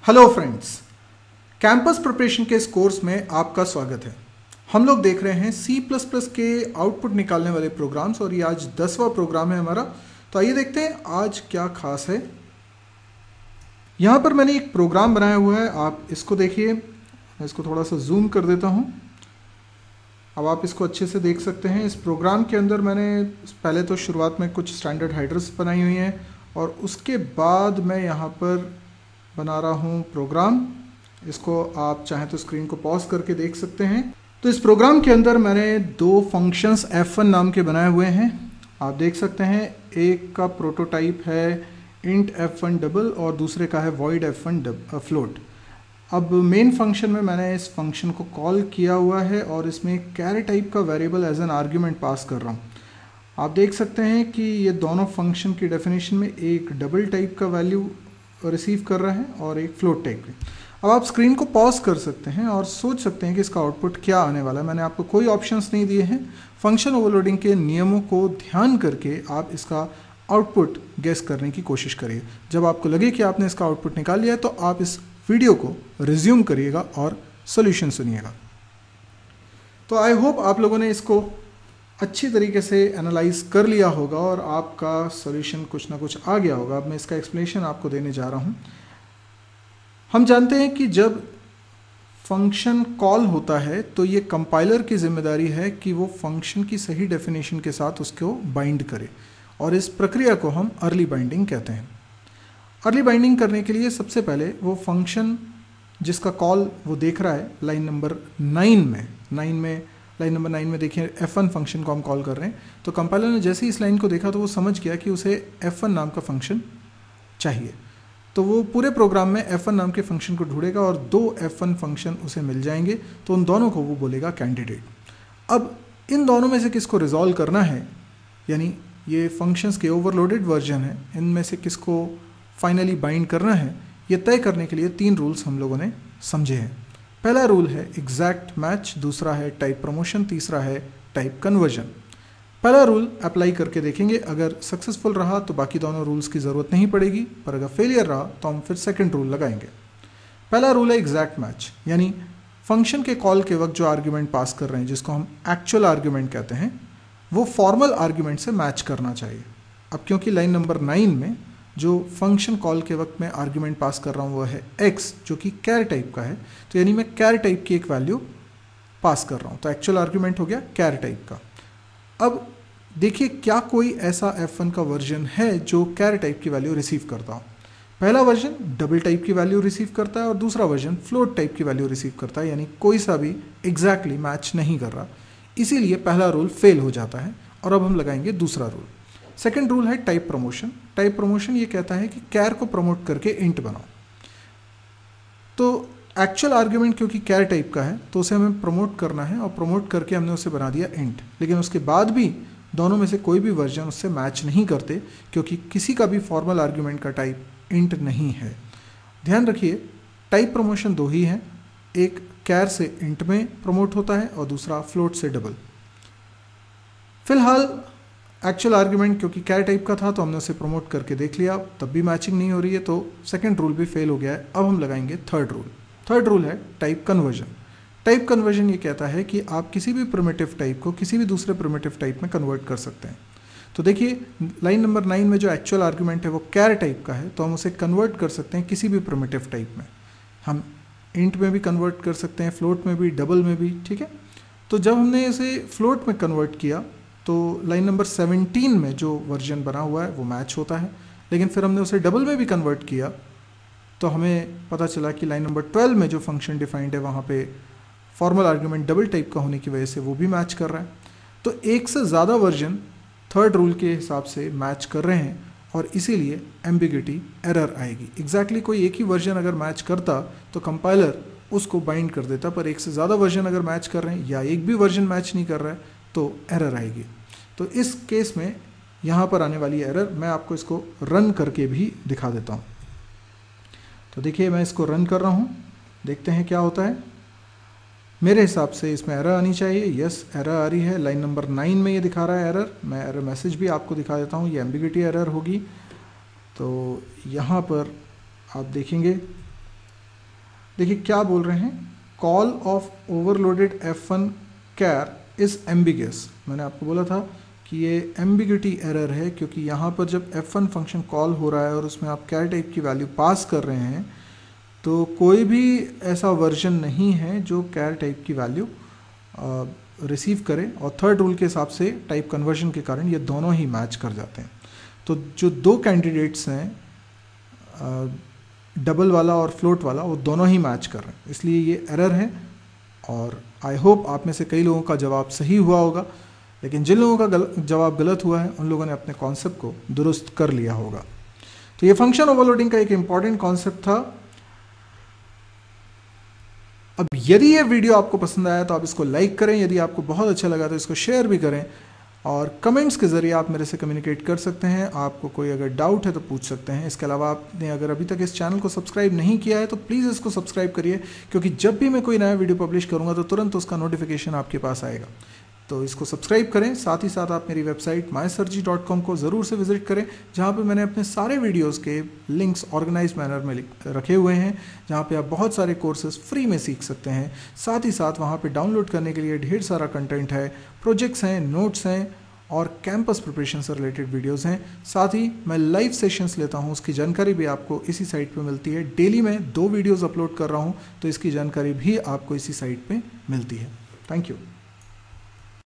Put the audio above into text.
Hello friends, campus preparation के इस course में आपका स्वागत है। हम लोग देख रहे हैं C++ के आउटपुट निकालने वाले प्रोग्राम्स और ये आज 10वां प्रोग्राम है हमारा। तो आइए देखते हैं आज क्या खास है। यहाँ पर मैंने एक प्रोग्राम बनाया हुआ है, आप इसको देखिए। मैं इसको थोड़ा सा जूम कर देता हूँ। अब आप इसको अच्छे से देख सकते हैं। इस प्रोग्राम के अंदर मैंने पहले तो शुरुआत में कुछ स्टैंडर्ड हेडर्स बनाई हुई हैं और उसके बाद मैं यहाँ पर बना रहा हूँ प्रोग्राम। इसको आप चाहें तो स्क्रीन को पॉज करके देख सकते हैं। तो इस प्रोग्राम के अंदर मैंने दो फंक्शंस f1 नाम के बनाए हुए हैं, आप देख सकते हैं। एक का प्रोटोटाइप है int f1 डबल और दूसरे का है void f1 फ्लोट। अब मेन फंक्शन में मैंने इस फंक्शन को कॉल किया हुआ है और इसमें कैरे टाइप का variable as an argument pass कर रहा हूँ। आप देख सकते हैं कि ये दोनों फंक्शन की डेफिनेशन में एक डबल टाइप का वैल्यू रिसीव कर रहा है और एक फ्लोट टाइप की। अब आप स्क्रीन को पॉज कर सकते हैं और सोच सकते हैं कि इसका आउटपुट क्या आने वाला है। मैंने आपको कोई ऑप्शंस नहीं दिए हैं। फंक्शन ओवरलोडिंग के नियमों को ध्यान करके आप इसका आउटपुट गेस करने की कोशिश करिए। जब आपको लगे कि आपने इसका आउटपुट निकाल लिया है तो आप इस वीडियो को रिज्यूम करिएगा और सोल्यूशन सुनिएगा। तो आई होप आप लोगों ने इसको अच्छी तरीके से एनालाइज कर लिया होगा और आपका सॉल्यूशन कुछ ना कुछ आ गया होगा। अब मैं इसका एक्सप्लेनेशन आपको देने जा रहा हूँ। हम जानते हैं कि जब फंक्शन कॉल होता है तो ये कंपाइलर की जिम्मेदारी है कि वो फंक्शन की सही डेफिनेशन के साथ उसको बाइंड करे और इस प्रक्रिया को हम अर्ली बाइंडिंग कहते हैं। अर्ली बाइंडिंग करने के लिए सबसे पहले वो फंक्शन जिसका कॉल वो देख रहा है लाइन नंबर 9 में देखिए f1 फंक्शन को हम कॉल कर रहे हैं। तो कंपाइलर ने जैसे ही इस लाइन को देखा तो वो समझ गया कि उसे f1 नाम का फंक्शन चाहिए। तो वो पूरे प्रोग्राम में f1 नाम के फंक्शन को ढूंढेगा और दो f1 फंक्शन उसे मिल जाएंगे। तो उन दोनों को वो बोलेगा कैंडिडेट। अब इन दोनों में से किसको रिजॉल्व करना है, यानी ये फंक्शंस के ओवरलोडेड वर्जन है, इनमें से किसको फाइनली बाइंड करना है, ये तय करने के लिए 3 रूल्स हम लोगों ने समझे हैं। पहला रूल है एग्जैक्ट मैच, दूसरा है टाइप प्रमोशन, तीसरा है टाइप कन्वर्जन। पहला रूल अप्लाई करके देखेंगे। अगर सक्सेसफुल रहा तो बाकी दोनों रूल्स की ज़रूरत नहीं पड़ेगी, पर अगर फेलियर रहा तो हम फिर सेकंड रूल लगाएंगे। पहला रूल है एग्जैक्ट मैच, यानी फंक्शन के कॉल के वक्त जो आर्ग्यूमेंट पास कर रहे हैं, जिसको हम एक्चुअल आर्ग्यूमेंट कहते हैं, वो फॉर्मल आर्ग्यूमेंट से मैच करना चाहिए। अब क्योंकि लाइन नंबर 9 में जो फंक्शन कॉल के वक्त मैं आर्ग्यूमेंट पास कर रहा हूँ वो है x, जो कि कैर टाइप का है, तो यानी मैं कैर टाइप की एक वैल्यू पास कर रहा हूँ। तो एक्चुअल आर्ग्यूमेंट हो गया कैर टाइप का। अब देखिए क्या कोई ऐसा f1 का वर्जन है जो कैर टाइप की वैल्यू रिसीव करता हो। पहला वर्जन डबल टाइप की वैल्यू रिसीव करता है और दूसरा वर्जन फ्लोट टाइप की वैल्यू रिसीव करता है, यानी कोई सा भी एग्जैक्टली मैच नहीं कर रहा। इसीलिए पहला रूल फेल हो जाता है और अब हम लगाएंगे दूसरा रूल। सेकेंड रूल है टाइप प्रमोशन। टाइप प्रमोशन ये कहता है कि कैर को प्रमोट करके इंट बनाओ। तो एक्चुअल आर्ग्यूमेंट क्योंकि कैर टाइप का है तो उसे हमें प्रमोट करना है और प्रमोट करके हमने उसे बना दिया इंट। लेकिन उसके बाद भी दोनों में से कोई भी वर्जन उससे मैच नहीं करते क्योंकि किसी का भी फॉर्मल आर्ग्यूमेंट का टाइप इंट नहीं है। ध्यान रखिए टाइप प्रमोशन 2 ही हैं, एक कैर से इंट में प्रमोट होता है और दूसरा फ्लोट से डबल। फिलहाल एक्चुअल आर्ग्यूमेंट क्योंकि कैर टाइप का था तो हमने उसे प्रमोट करके देख लिया, तब भी मैचिंग नहीं हो रही है, तो सेकंड रूल भी फेल हो गया है। अब हम लगाएंगे थर्ड रूल। थर्ड रूल है टाइप कन्वर्जन। टाइप कन्वर्जन ये कहता है कि आप किसी भी प्रिमिटिव टाइप को किसी भी दूसरे प्रिमिटिव टाइप में कन्वर्ट कर सकते हैं। तो देखिए लाइन नंबर 9 में जो एक्चुअल आर्ग्यूमेंट है वो कैर टाइप का है, तो हम उसे कन्वर्ट कर सकते हैं किसी भी प्रिमिटिव टाइप में। हम इंट में भी कन्वर्ट कर सकते हैं, फ्लोट में भी, डबल में भी, ठीक है। तो जब हमने इसे फ्लोट में कन्वर्ट किया तो लाइन नंबर 17 में जो वर्जन बना हुआ है वो मैच होता है। लेकिन फिर हमने उसे डबल में भी कन्वर्ट किया तो हमें पता चला कि लाइन नंबर 12 में जो फंक्शन डिफाइंड है वहाँ पे फॉर्मल आर्ग्यूमेंट डबल टाइप का होने की वजह से वो भी मैच कर रहा है। तो एक से ज़्यादा वर्जन थर्ड रूल के हिसाब से मैच कर रहे हैं और इसीलिए एम्बिग्यूटी एरर आएगी। एग्जैक्टली कोई एक ही वर्जन अगर मैच करता तो कंपाइलर उसको बाइंड कर देता, पर एक से ज़्यादा वर्जन अगर मैच कर रहे हैं या एक भी वर्जन मैच नहीं कर रहा है तो एरर आएगी। तो इस केस में यहाँ पर आने वाली एरर मैं आपको इसको रन करके भी दिखा देता हूँ। तो देखिए मैं इसको रन कर रहा हूँ, देखते हैं क्या होता है। मेरे हिसाब से इसमें एरर आनी चाहिए। यस, एरर आ रही है। लाइन नंबर 9 में ये दिखा रहा है एरर। मैं एरर मैसेज भी आपको दिखा देता हूँ, ये एम्बिग्यूटी एरर होगी। तो यहाँ पर आप देखेंगे देखिए क्या बोल रहे हैं, call of overloaded F1 char is ambiguous. मैंने आपको बोला था कि ये एम्बिग्यूटी एरर है, क्योंकि यहाँ पर जब F1 फंक्शन कॉल हो रहा है और उसमें आप कैर टाइप की वैल्यू पास कर रहे हैं, तो कोई भी ऐसा वर्जन नहीं है जो कैर टाइप की वैल्यू रिसीव करे, और थर्ड रूल के हिसाब से टाइप कन्वर्जन के कारण ये दोनों ही मैच कर जाते हैं। तो जो दो कैंडिडेट्स हैं, डबल वाला और फ्लोट वाला, वो दोनों ही मैच कर रहे हैं, इसलिए ये एरर है। और आई होप आप में से कई लोगों का जवाब सही हुआ होगा, लेकिन जिन लोगों का जवाब गलत हुआ है उन लोगों ने अपने कॉन्सेप्ट को दुरुस्त कर लिया होगा। तो ये फंक्शन ओवरलोडिंग का एक इंपॉर्टेंट कॉन्सेप्ट था। अब यदि ये वीडियो आपको पसंद आया तो आप इसको लाइक करें, यदि आपको बहुत अच्छा लगा तो इसको शेयर भी करें, और कमेंट्स के ज़रिए आप मेरे से कम्युनिकेट कर सकते हैं। आपको कोई अगर डाउट है तो पूछ सकते हैं। इसके अलावा आपने अगर अभी तक इस चैनल को सब्सक्राइब नहीं किया है तो प्लीज़ इसको सब्सक्राइब करिए, क्योंकि जब भी मैं कोई नया वीडियो पब्लिश करूँगा तो तुरंत उसका नोटिफिकेशन आपके पास आएगा। तो इसको सब्सक्राइब करें। साथ ही साथ आप मेरी वेबसाइट mysurgery.com को ज़रूर से विजिट करें, जहाँ पे मैंने अपने सारे वीडियोस के लिंक्स ऑर्गेनाइज मैनर में रखे हुए हैं, जहाँ पे आप बहुत सारे कोर्सेज फ्री में सीख सकते हैं। साथ ही साथ वहाँ पे डाउनलोड करने के लिए ढेर सारा कंटेंट है, प्रोजेक्ट्स हैं, नोट्स हैं और कैंपस प्रिपरेशन से रिलेटेड वीडियोस हैं। साथ ही मैं लाइव सेशंस लेता हूँ, उसकी जानकारी भी आपको इसी साइट पे मिलती है। डेली मैं 2 वीडियोस अपलोड कर रहा हूँ, तो इसकी जानकारी भी आपको इसी साइट पे मिलती है। Thank you.